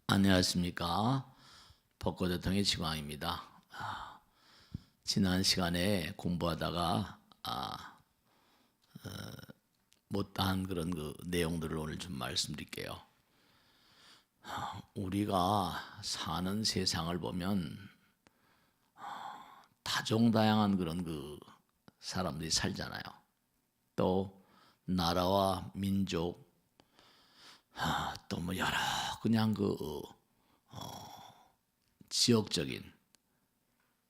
안녕하십니까. 벚꽃대통의 지광입니다. 지난 시간에 공부하다가 못다한 그런 내용들을 오늘 좀 말씀드릴게요. 우리가 사는 세상을 보면 다종다양한 그런 사람들이 살잖아요. 또 나라와 민족, 또 뭐 여러 그냥 지역적인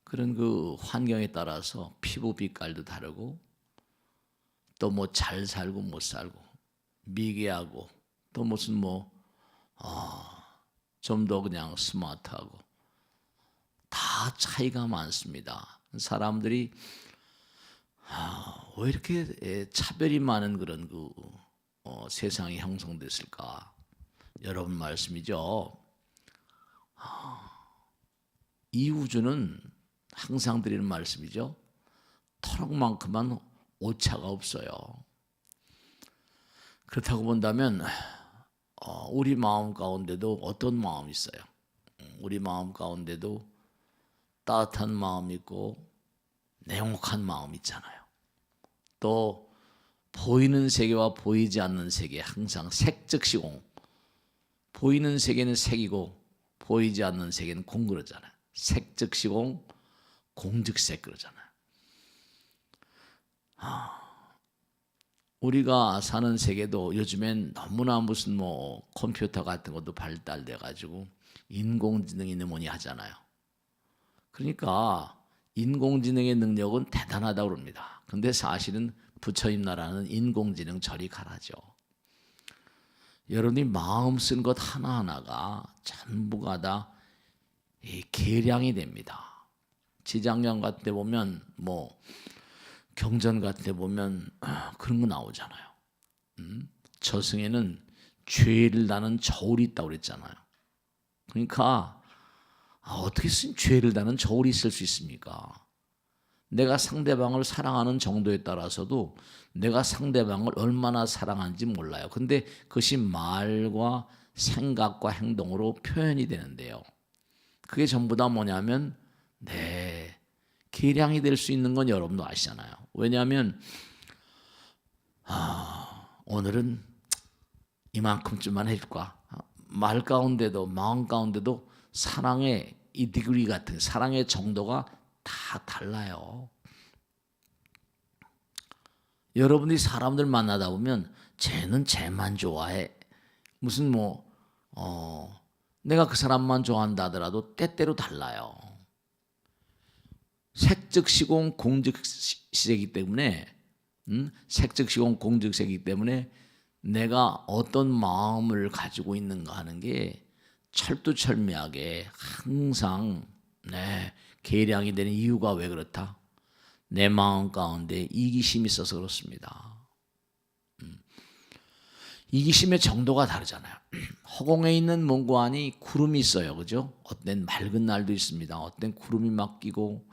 그런 환경에 따라서 피부 빛깔도 다르고, 또 뭐 잘 살고 못 살고, 미개하고, 또 무슨 좀 더 그냥 스마트하고, 다 차이가 많습니다. 사람들이 왜 이렇게 차별이 많은 그런 세상이 형성됐을까? 여러분 말씀이죠. 이 우주는 항상 드리는 말씀이죠. 터럭만큼만 오차가 없어요. 그렇다고 본다면 우리 마음 가운데도 어떤 마음이 있어요. 우리 마음 가운데도 따뜻한 마음이 있고 냉혹한 마음이 있잖아요. 또 보이는 세계와 보이지 않는 세계, 항상 색즉 시공. 보이는 세계는 색이고 보이지 않는 세계는 공 그러잖아요. 색즉 시공, 공즉 색 그러잖아요. 우리가 사는 세계도 요즘엔 너무나 무슨 컴퓨터 같은 것도 발달돼 가지고 인공지능이 뭐니 하잖아요. 그러니까 인공지능의 능력은 대단하다고 그럽니다. 근데 사실은 부처님 나라는 인공지능 저리 가라죠. 여러분이 마음 쓴 것 하나하나가 전부가 다 계량이 됩니다. 지장령 같은 데 보면 경전 같은 데 보면 그런 거 나오잖아요. 저승에는 죄를 다는 저울이 있다고 그랬잖아요. 그러니까 어떻게 죄를 다는 저울이 있을 수 있습니까? 내가 상대방을 사랑하는 정도에 따라서도 내가 상대방을 얼마나 사랑하는지 몰라요. 근데 그것이 말과 생각과 행동으로 표현이 되는데요. 그게 전부 다 뭐냐면 계량이 될 수 있는 건 여러분도 아시잖아요. 왜냐하면 오늘은 이만큼쯤만 해줄까? 말 가운데도 마음 가운데도 사랑의 이 디그리 같은 사랑의 정도가 다 달라요. 여러분이 사람들 만나다 보면 쟤는 쟤만 좋아해. 무슨 내가 그 사람만 좋아한다 하더라도 때때로 달라요. 색즉 시공 공즉 시이기 때문에 색즉 시공 공즉 색이기 때문에 내가 어떤 마음을 가지고 있는가 하는 게 철두철미하게 항상 계량이 되는 이유가 왜 그렇다? 내 마음 가운데 이기심이 있어서 그렇습니다. 이기심의 정도가 다르잖아요. 허공에 있는 문고안이 구름이 있어요. 그죠? 어떤 맑은 날도 있습니다. 어떤 구름이 막 끼고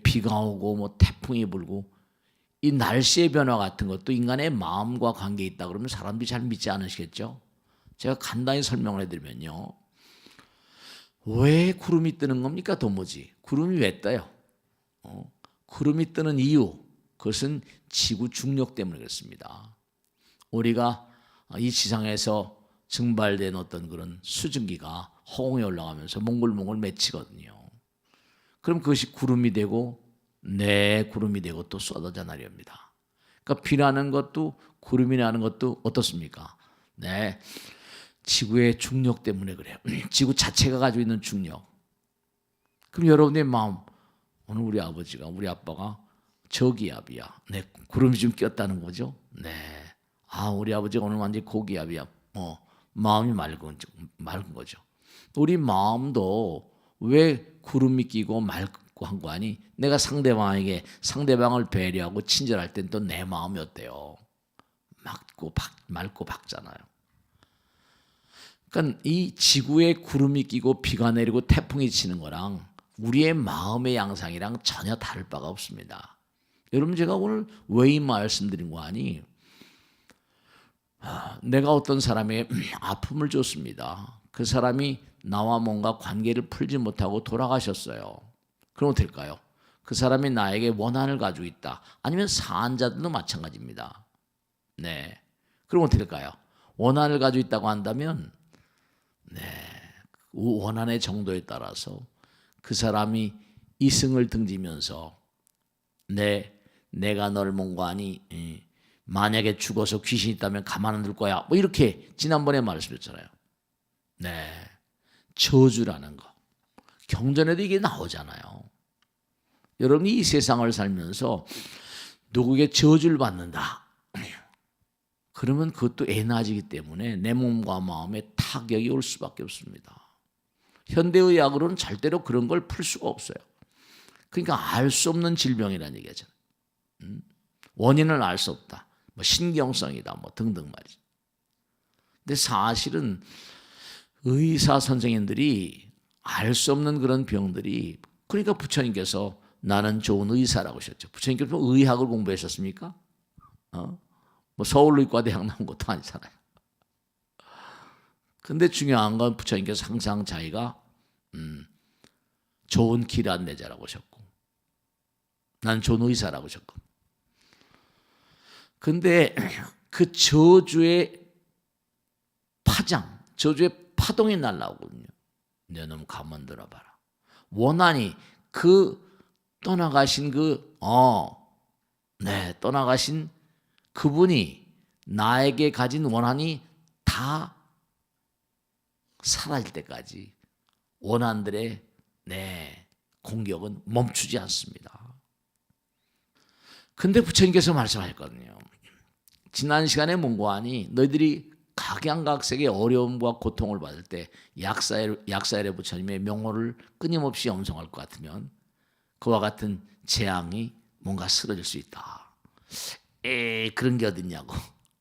비가 오고 태풍이 불고, 이 날씨의 변화 같은 것도 인간의 마음과 관계에 있다 그러면 사람들이 잘 믿지 않으시겠죠? 제가 간단히 설명을 해드리면요. 왜 구름이 뜨는 겁니까? 도무지. 구름이 왜 떠요? 구름이 뜨는 이유, 그것은 지구 중력 때문에 그렇습니다. 우리가 이 지상에서 증발된 어떤 그런 수증기가 허공에 올라가면서 몽글몽글 맺히거든요. 그럼 그것이 구름이 되고 구름이 되고 또 쏟아져 내려옵니다. 그러니까 비라는 것도 구름이 나는 것도 어떻습니까? 지구의 중력 때문에 그래요. 지구 자체가 가지고 있는 중력. 그럼 여러분의 마음, 오늘 우리 아버지가 우리 아빠가 저기압이야. 구름이 좀 꼈다는 거죠. 우리 아버지가 오늘 완전히 고기압이야. 마음이 맑은 거죠. 우리 마음도 왜 구름이 끼고 맑고 한 거 아니? 내가 상대방을 배려하고 친절할 땐 또 내 마음이 어때요? 맑고 밝잖아요. 그러니까 이 지구에 구름이 끼고 비가 내리고 태풍이 치는 거랑 우리의 마음의 양상이랑 전혀 다를 바가 없습니다. 여러분, 제가 오늘 왜 이 말씀드린 거 아니? 내가 어떤 사람에게 아픔을 줬습니다. 그 사람이 나와 뭔가 관계를 풀지 못하고 돌아가셨어요. 그럼 어떨까요? 그 사람이 나에게 원한을 가지고 있다. 아니면 사한자들도 마찬가지입니다. 네. 그럼 어떻게 될까요? 원한을 가지고 있다고 한다면 원한의 정도에 따라서 그 사람이 이승을 등지면서 내가 널 몽고하니 만약에 죽어서 귀신이 있다면 가만 안 둘 거야. 뭐 이렇게 지난번에 말씀드렸잖아요. 네. 저주라는 거. 경전에도 이게 나오잖아요. 여러분이 이 세상을 살면서 누구에게 저주를 받는다. 그러면 그것도 에너지이기 때문에 내 몸과 마음에 타격이 올 수밖에 없습니다. 현대의학으로는 절대로 그런 걸 풀 수가 없어요. 그러니까 알 수 없는 질병이라는 얘기죠. 원인을 알 수 없다. 뭐 신경성이다. 뭐 등등 말이죠. 근데 사실은 의사 선생님들이 알 수 없는 그런 병들이, 그러니까 부처님께서 나는 좋은 의사라고 하셨죠. 부처님께서 의학을 공부하셨습니까? 뭐 서울의과대학 나온 것도 아니잖아요. 근데 중요한 건 부처님께서 항상 자기가 좋은 길 안내자라고 하셨고, 난 좋은 의사라고 하셨고. 근데 그 저주의 파장, 저주의 파동이 날라오거든요. 내 놈 가만 들어봐라. 원한이 떠나가신 떠나가신 그분이 나에게 가진 원한이 다 사라질 때까지 원한들의 공격은 멈추지 않습니다. 근데 부처님께서 말씀하셨거든요. 지난 시간에 몽고하니 너희들이 각양각색의 어려움과 고통을 받을 때 약사열의 부처님의 명호를 끊임없이 엄성할 것 같으면 그와 같은 재앙이 뭔가 쓰러질 수 있다. 그런 게 어딨냐고.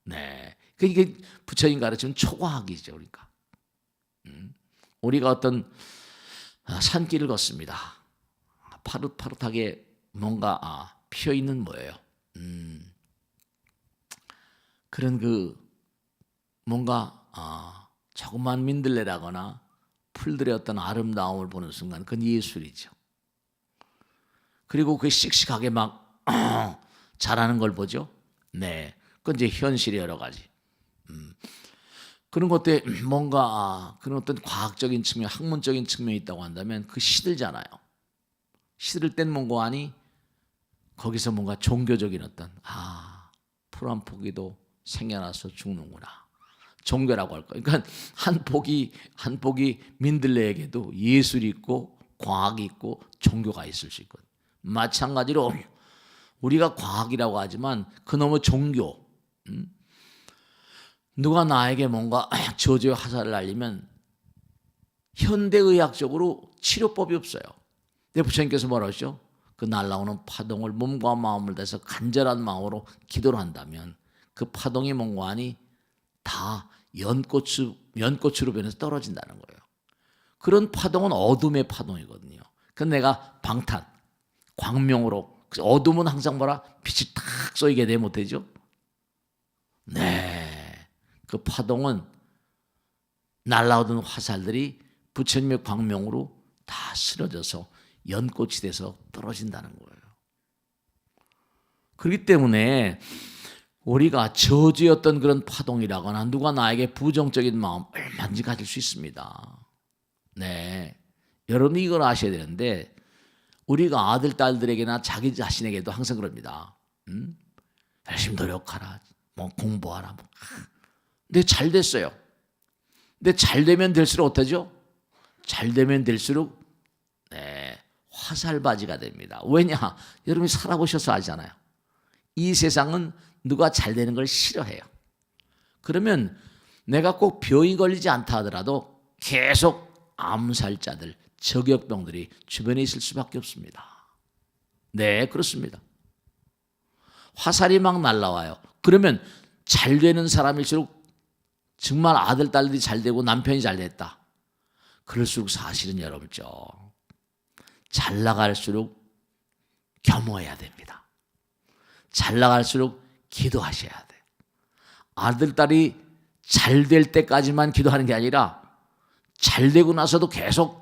네. 그게 부처님 가르치는 초과학이죠. 그러니까. 우리가 어떤 산길을 걷습니다. 파릇파릇하게 뭔가 피어있는 뭐예요? 그런 뭔가 조그만 민들레라거나 풀들의 어떤 아름다움을 보는 순간 그건 예술이죠. 그리고 그 씩씩하게 막 자라는 걸 보죠. 네, 그건 이제 현실의 여러 가지. 그런 것들에 뭔가 그런 어떤 과학적인 측면, 학문적인 측면이 있다고 한다면 그 시들잖아요. 시들 땐 뭔가 아니 거기서 뭔가 종교적인 어떤 풀 한 포기도 생겨나서 죽는구나. 종교라고 할 거예요. 그러니까 한 폭이 민들레에게도 예술이 있고 과학이 있고 종교가 있을 수 있거든요. 마찬가지로 우리가 과학이라고 하지만 그놈의 종교, 누가 나에게 뭔가 저주의 화살을 날리면 현대의학적으로 치료법이 없어요. 내 부처님께서 뭐라 하시죠? 그 날라오는 파동을 몸과 마음을 다해서 간절한 마음으로 기도를 한다면 그 파동이 뭔가 하니 다 연꽃으로 변해서 떨어진다는 거예요. 그런 파동은 어둠의 파동이거든요. 그건 내가 방탄, 광명으로, 어둠은 항상 빛이 탁 쏘이게 돼 못하죠? 네. 그 파동은 날라오던 화살들이 부처님의 광명으로 다 쓰러져서 연꽃이 돼서 떨어진다는 거예요. 그렇기 때문에 우리가 저주였던 그런 파동이라거나 누가 나에게 부정적인 마음 얼마든지 가질 수 있습니다. 네, 여러분이 이걸 아셔야 되는데 우리가 아들, 딸들에게나 자기 자신에게도 항상 그럽니다. 열심히 노력하라, 공부하라. 근데 잘 됐어요. 근데 잘 되면 될수록 어떠죠? 잘 되면 될수록 화살바지가 됩니다. 왜냐? 여러분이 살아보셔서 알잖아요. 이 세상은 누가 잘 되는 걸 싫어해요. 그러면 내가 꼭 병이 걸리지 않다 하더라도 계속 암살자들, 저격병들이 주변에 있을 수밖에 없습니다. 네, 그렇습니다. 화살이 막 날라와요. 그러면 잘 되는 사람일수록 정말 아들, 딸들이 잘 되고 남편이 잘 됐다. 그럴수록 사실은 여러분죠. 잘 나갈수록 겸허해야 됩니다. 잘 나갈수록 기도하셔야 돼요. 아들, 딸이 잘 될 때까지만 기도하는 게 아니라 잘 되고 나서도 계속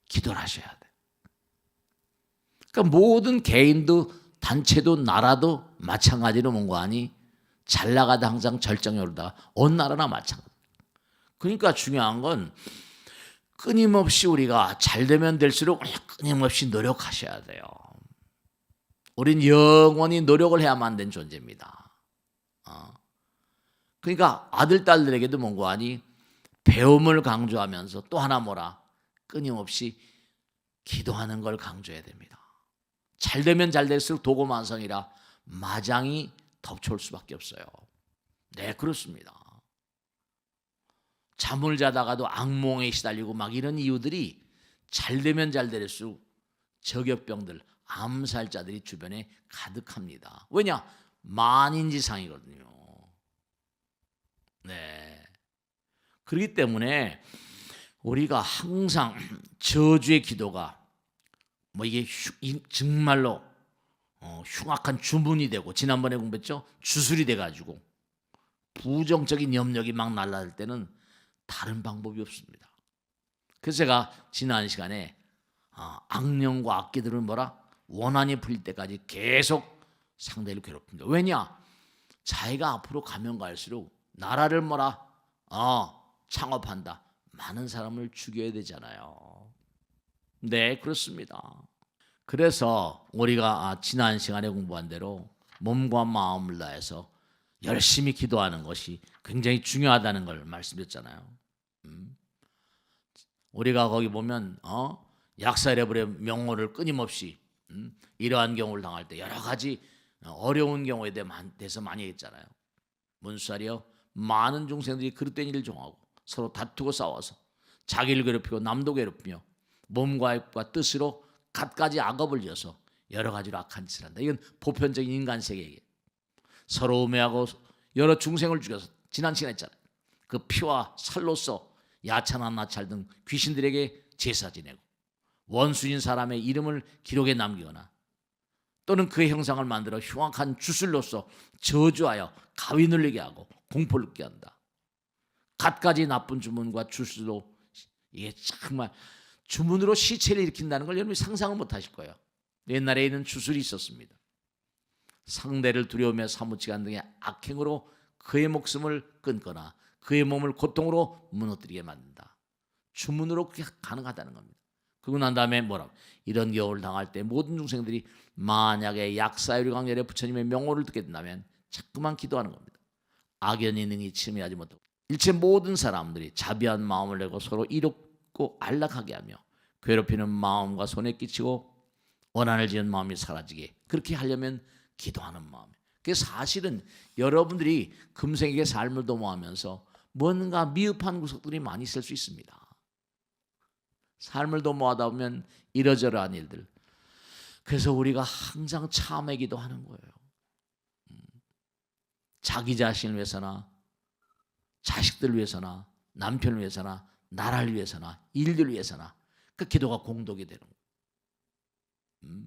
기도를 하셔야 돼. 그러니까 모든 개인도 단체도 나라도 마찬가지로 뭔가 하니 잘 나가다 항상 절정에 오르다 어느 나라나 마찬가지. 그러니까 중요한 건 끊임없이 우리가 잘 되면 될수록 끊임없이 노력하셔야 돼요. 우린 영원히 노력을 해야만 된 존재입니다. 그러니까 아들, 딸들에게도 뭔가 하니 배움을 강조하면서 또 하나 뭐라 끊임없이 기도하는 걸 강조해야 됩니다. 잘 되면 잘 될수록 도고만성이라 마장이 덮쳐올 수밖에 없어요. 네, 그렇습니다. 잠을 자다가도 악몽에 시달리고 막 이런 이유들이 잘 되면 잘 될수록 저격병들, 암살자들이 주변에 가득합니다. 왜냐? 만인지상이거든요. 네. 그렇기 때문에 우리가 항상 저주의 기도가 뭐 이게 정말로 흉악한 주문이 되고 지난번에 공부했죠? 주술이 돼가지고 부정적인 염력이 막 날라들 때는 다른 방법이 없습니다. 그래서 제가 지난 시간에 악령과 악기들은 뭐라 원한이 풀릴 때까지 계속 상대를 괴롭힙니다. 왜냐? 자기가 앞으로 가면 갈수록 나라를 뭐라 창업한다. 많은 사람을 죽여야 되잖아요. 네, 그렇습니다. 그래서 우리가 지난 시간에 공부한 대로 몸과 마음을 다해서 열심히 기도하는 것이 굉장히 중요하다는 걸 말씀드렸잖아요. 우리가 거기 보면 약사레벨의 명호를 끊임없이 이러한 경우를 당할 때 여러 가지 어려운 경우에 대해서 많이 했잖아요. 문수살이요, 많은 중생들이 그릇된 일을 종하고 서로 다투고 싸워서 자기를 괴롭히고 남도 괴롭히며 몸과 뜻으로 갖가지 악업을 지어서 여러 가지로 악한 짓을 한다. 이건 보편적인 인간 세계에 서로 우매하고 여러 중생을 죽여서 지난 시간에 했잖아요. 그 피와 살로서 야차나 나찰 등 귀신들에게 제사 지내고 원수인 사람의 이름을 기록에 남기거나 또는 그의 형상을 만들어 흉악한 주술로서 저주하여 가위 눌리게 하고 공포를 느끼게 한다. 갖가지 나쁜 주문과 주술로 이게 정말 주문으로 시체를 일으킨다는 걸 여러분이 상상을 못 하실 거예요. 옛날에는 주술이 있었습니다. 상대를 두려우며 사무치게 하는 등의 악행으로 그의 목숨을 끊거나 그의 몸을 고통으로 무너뜨리게 만든다. 주문으로 그게 가능하다는 겁니다. 그러고 난 다음에 뭐라고? 이런 경우를 당할 때 모든 중생들이 만약에 약사유리 강렬에 부처님의 명호를 듣게 된다면 자꾸만 기도하는 겁니다. 악연이 능히 침해하지 못하고 일체 모든 사람들이 자비한 마음을 내고 서로 이롭고 안락하게 하며 괴롭히는 마음과 손에 끼치고 원한을 지은 마음이 사라지게 그렇게 하려면 기도하는 마음. 그게 사실은 여러분들이 금생에게 삶을 도모하면서 뭔가 미흡한 구석들이 많이 있을 수 있습니다. 삶을 도모하다 보면 이러저러한 일들. 그래서 우리가 항상 참회 기도하는 거예요. 자기 자신을 위해서나 자식들을 위해서나 남편을 위해서나 나라를 위해서나 일들을 위해서나 그 기도가 공독이 되는 거예요.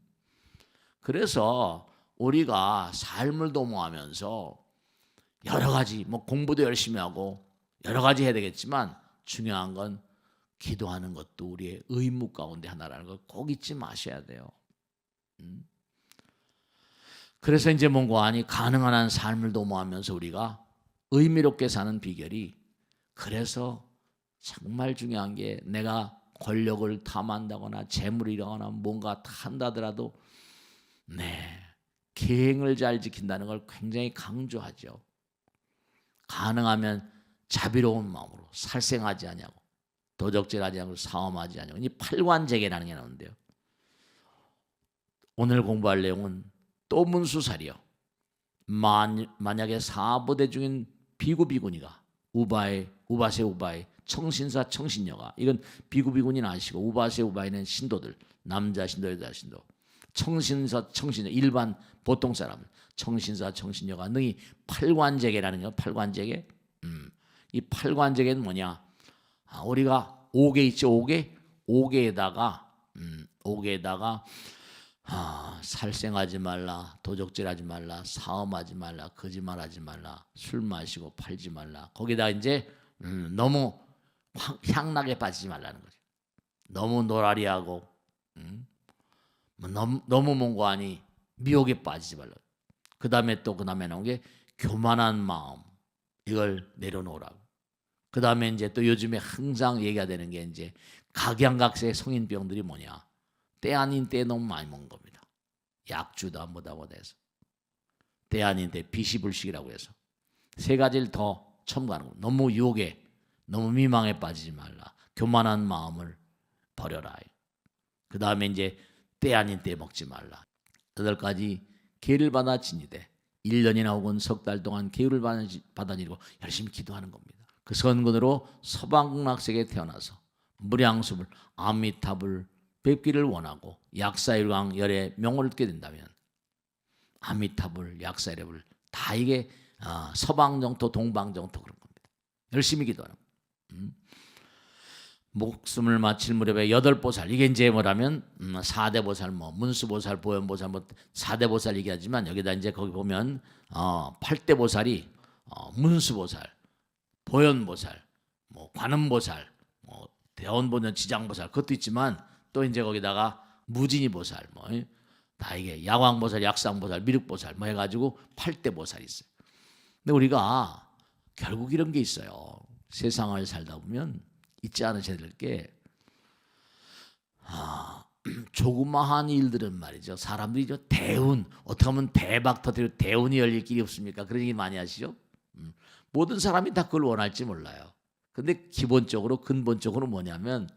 그래서 우리가 삶을 도모하면서 여러 가지 뭐 공부도 열심히 하고 여러 가지 해야 되겠지만 중요한 건 기도하는 것도 우리의 의무 가운데 하나라는 걸 꼭 잊지 마셔야 돼요. 그래서 이제 뭔가 하니 가능한 한 삶을 도모하면서 우리가 의미롭게 사는 비결이 그래서 정말 중요한 게 내가 권력을 탐한다거나 재물을 잃어가거나 뭔가 한다더라도 계행을 잘 지킨다는 걸 굉장히 강조하죠. 가능하면 자비로운 마음으로 살생하지 아니하고 도적질하지 않고 사엄하지 않고 이 팔관제계라는 게 나오는데요. 오늘 공부할 내용은 또문수살이요. 만약에 사부대 중인 비구비구니가 우바세 우바이 청신사 청신녀가 이건 비구비구니는 아시고 우바세 우바이는 신도들 남자 신도 여자 신도 청신사 청신녀 일반 보통 사람 청신사 청신녀가 능히 팔관제계라는 거 팔관제계 이 팔관제계는 뭐냐 우리가 5개 있죠 5개에다가 살생하지 말라 도적질하지 말라 사음하지 말라 거짓말하지 말라 술 마시고 팔지 말라 거기다 이제 너무 향락에 빠지지 말라는 거죠. 너무 노라리하고 너무 몽고하니 미혹에 빠지지 말라. 그 다음에 나온 게 교만한 마음, 이걸 내려놓으라고. 그 다음에 이제 또 요즘에 항상 얘기가 되는 게 이제 각양각색 성인병들이 뭐냐, 때 아닌 때 너무 많이 먹는 겁니다. 약주다 뭐다 해서 때 아닌 때 비시불식이라고 해서 세 가지를 더 첨가하는 겁니다. 너무 유혹에, 너무 미망에 빠지지 말라. 교만한 마음을 버려라. 그 다음에 이제 때 아닌 때 먹지 말라. 8가지 계를 받아 지니되 1년이나 혹은 석 달 동안 계율을 받아 지니고 열심히 기도하는 겁니다. 그 선근으로 서방락색에 태어나서 무량수불 아미타불 뵙기를 원하고 약사일광 열의 명호를 얻게 된다면 아미타불 약사일불 다 이게 서방정토 동방정토 그런 겁니다. 열심히 기도하는 겁니다. 목숨을 마칠 무렵에 8보살, 이게 이제 뭐라면 4대보살, 문수보살, 보현보살, 4대보살 얘기하지만 여기다 이제 거기 보면 8대보살이 문수보살, 보현보살, 관음보살, 대원보살, 지장보살 그것도 있지만 또 이제 거기다가 무진이보살, 다 이게 야광보살, 약상보살, 미륵보살 해가지고 8대보살이 있어요. 근데 우리가 결국 이런 게 있어요. 세상을 살다 보면 잊지 않으셔야 될 게 조그마한 일들은 말이죠. 사람들이 대운, 어떻게 하면 대박 터뜨리고 대운이 열릴 길이 없습니까? 그런 얘기 많이 하시죠. 모든 사람이 다 그걸 원할지 몰라요. 근데 기본적으로 근본적으로 뭐냐면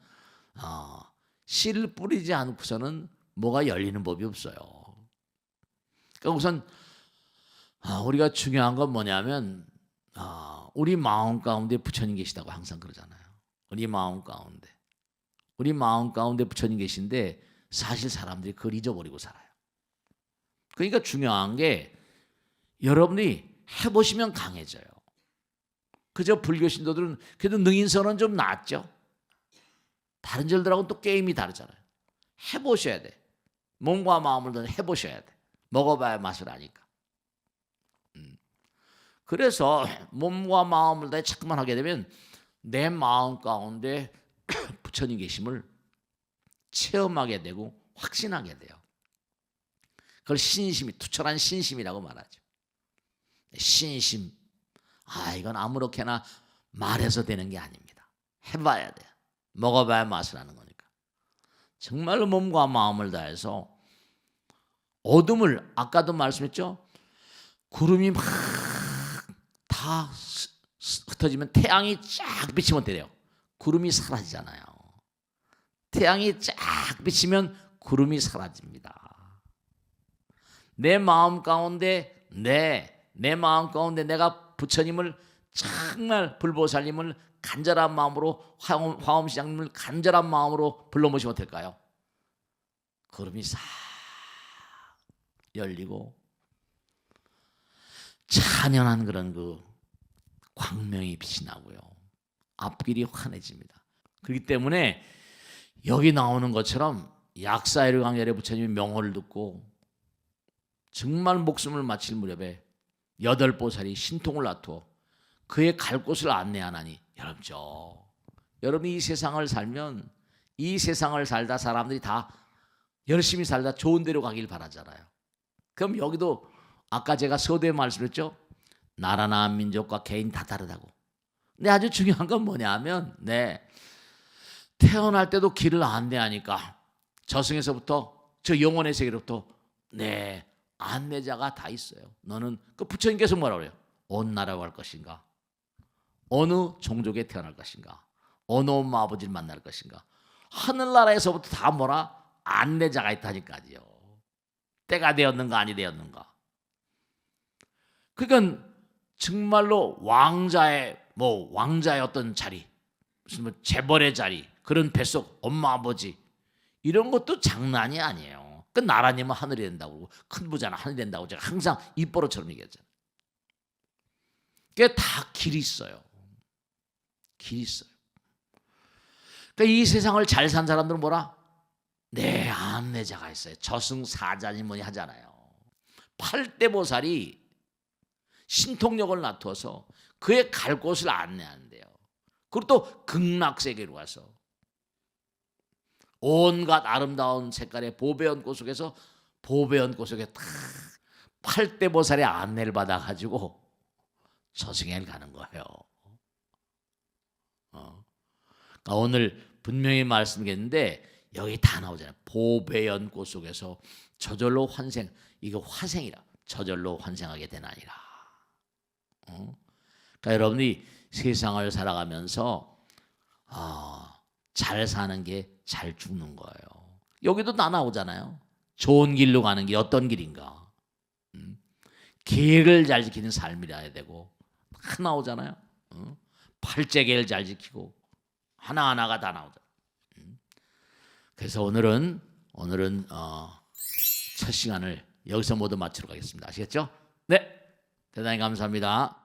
씨를 뿌리지 않고서는 뭐가 열리는 법이 없어요. 그러니까 우선 우리가 중요한 건 뭐냐면 우리 마음 가운데 부처님 계시다고 항상 그러잖아요. 우리 마음 가운데 부처님 계신데 사실 사람들이 그걸 잊어버리고 살아요. 그러니까 중요한 게 여러분이 해보시면 강해져요. 그저 불교 신도들은 그래도 능인선은 좀 낫죠. 다른 절들하고는 또 게임이 다르잖아요. 해보셔야 돼. 몸과 마음을 더 해보셔야 돼. 먹어봐야 맛을 아니까. 그래서 몸과 마음을 다 자꾸만 하게 되면 내 마음 가운데 부처님 계심을 체험하게 되고 확신하게 돼요. 그걸 신심이, 투철한 신심이라고 말하죠. 신심. 이건 아무렇게나 말해서 되는 게 아닙니다. 해봐야 돼요. 먹어봐야 맛을 아는 거니까. 정말로 몸과 마음을 다해서 어둠을, 아까도 말씀했죠. 구름이 막 다 흩어지면 태양이 쫙 비치면 돼요. 구름이 사라지잖아요. 태양이 쫙 비치면 구름이 사라집니다. 내 마음 가운데 내 마음 가운데 내가 부처님을 정말 불보살님을 간절한 마음으로 화엄시장님을 간절한 마음으로 불러 모시면 어떨까요? 구름이 싹 열리고 찬연한 그런 그 광명이 빛이 나고요. 앞길이 환해집니다. 그렇기 때문에 여기 나오는 것처럼 약사일광열의 부처님이 명호를 듣고 정말 목숨을 마칠 무렵에 8보살이 신통을 놔두어 그의 갈 곳을 안내하나니 여러분이 이 세상을 살면 이 세상을 살다 사람들이 다 열심히 살다 좋은 데로 가길 바라잖아요. 그럼 여기도 아까 제가 서두에 말씀했죠. 나라나 민족과 개인 다 다르다고. 근데 아주 중요한 건 뭐냐면 태어날 때도 길을 안내하니까 저승에서부터 저 영혼의 세계로부터 안내자가 다 있어요. 너는 그 부처님께서 뭐라고 그래요? 온 나라로 갈 것인가? 어느 종족에 태어날 것인가? 어느 엄마 아버지를 만날 것인가? 하늘나라에서부터 다 안내자가 있다니까요. 때가 되었는가 아니 되었는가? 그러니까 정말로 왕자의 어떤 자리, 무슨 재벌의 자리, 그런 뱃속 엄마 아버지 이런 것도 장난이 아니에요. 그 나라님은 하늘이 된다고, 큰 부자는 하늘이 된다고 제가 항상 입버릇처럼 얘기하잖아요. 그게 다 길이 있어요. 길이 있어요. 그러니까 이 세상을 잘 산 사람들은 안내자가 있어요. 저승사자니 뭐니 하잖아요. 8대보살이 신통력을 나타서 그의 갈 곳을 안내한대요. 그리고 또 극락세계로 가서 온갖 아름다운 색깔의 보배연꽃 속에서 보배연꽃 속에 탁 팔대보살의 안내를 받아가지고 저승에 가는 거예요. 그러니까 오늘 분명히 말씀드렸는데 여기 다 나오잖아요. 보배연꽃 속에서 저절로 환생, 이거 화생이라 저절로 환생하게 되나니라. 그러니까 여러분이 세상을 살아가면서 잘 사는 게 잘 죽는 거예요. 여기도 다 나오잖아요. 좋은 길로 가는 게 어떤 길인가. 계획을 잘 지키는 삶이라야 되고 다 나오잖아요. 팔재계를 잘 지키고 하나하나가 다 나오잖아요. 그래서 오늘은 첫 시간을 여기서 모두 마치도록 하겠습니다. 아시겠죠? 네, 대단히 감사합니다.